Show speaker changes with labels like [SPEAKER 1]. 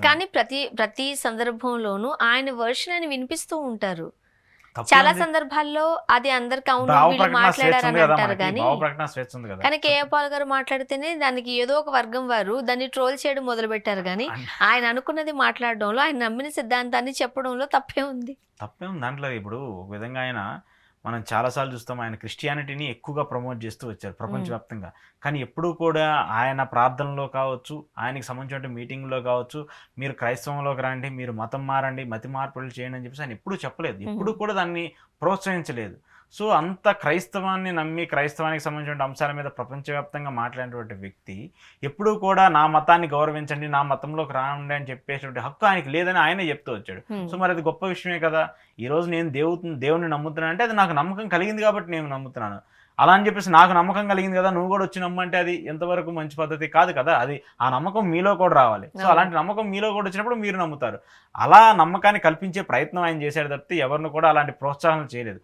[SPEAKER 1] కానీ ప్రతి ప్రతి సందర్భంలోనూ ఆయన వర్షన్ అని వినిపిస్తూ ఉంటారు. చాలా
[SPEAKER 2] తప్పేముంది?
[SPEAKER 1] సందర్భాల్లో అది అందరికి అవును
[SPEAKER 2] భావ
[SPEAKER 1] వీళ్ళు
[SPEAKER 2] ప్రకటన స్వేచ్ఛ
[SPEAKER 1] మాట్లాడారని
[SPEAKER 2] ఉంది కదా
[SPEAKER 1] అంటారు
[SPEAKER 2] మనకి.
[SPEAKER 1] కానీ
[SPEAKER 2] భావ ప్రకటన స్వేచ్ఛ ఉంది కదా.
[SPEAKER 1] కానీ కేఏ పాల్ గారు మాట్లాడితేనే దానికి ఏదో ఒక వర్గం వారు దాన్ని ట్రోల్ చేయడం మొదలు పెట్టారు కానీ ఆయన అనుకున్నది మాట్లాడడంలో ఆయన నమ్మిన సిద్ధాంతాన్ని చెప్పడంలో తప్పే ఉంది.
[SPEAKER 2] తప్పేముంది దాంట్లో. ఇప్పుడు ఒక విధంగా ఆయన మనం చాలాసార్లు చూస్తాం, ఆయన క్రిస్టియానిటీని ఎక్కువగా ప్రమోట్ చేస్తూ వచ్చారు ప్రపంచవ్యాప్తంగా. కానీ ఎప్పుడూ కూడా ఆయన ప్రార్థనలో కావచ్చు, ఆయనకి సంబంధించిన మీటింగ్లో కావచ్చు, మీరు క్రైస్తవంలోకి రండి, మీరు మతం మారండి, మతి మార్పులు చేయండి అని చెప్పేసి ఆయన ఎప్పుడూ చెప్పలేదు. ఎప్పుడూ కూడా దాన్ని ప్రోత్సహించలేదు. సో అంత క్రైస్తవాన్ని నమ్మి క్రైస్తవానికి సంబంధించిన అంశాల మీద ప్రపంచవ్యాప్తంగా మాట్లాడినటువంటి వ్యక్తి ఎప్పుడూ కూడా నా మతాన్ని గౌరవించండి, నా మతంలోకి రాండి అని చెప్పేటువంటి హక్కు ఆయనకి లేదని ఆయనే చెప్తూ వచ్చాడు. సో మరి అది గొప్ప విషయమే కదా. ఈరోజు నేను దేవుడిని నమ్ముతున్నాను అంటే అది నాకు నమ్మకం కలిగింది కాబట్టి నేను నమ్ముతున్నాను. అలా అని చెప్పేసి నాకు నమ్మకం కలిగింది కదా నువ్వు కూడా వచ్చి నమ్మంటే అది ఎంతవరకు మంచి పద్ధతి కాదు కదా. అది ఆ నమ్మకం మీలో కూడా రావాలి. సో అలాంటి నమ్మకం మీలో కూడా వచ్చినప్పుడు మీరు నమ్ముతారు. అలా నమ్మకాన్ని కల్పించే ప్రయత్నం ఆయన చేశాడు తప్పితే ఎవరిని కూడా అలాంటి ప్రోత్సాహం చేయలేదు.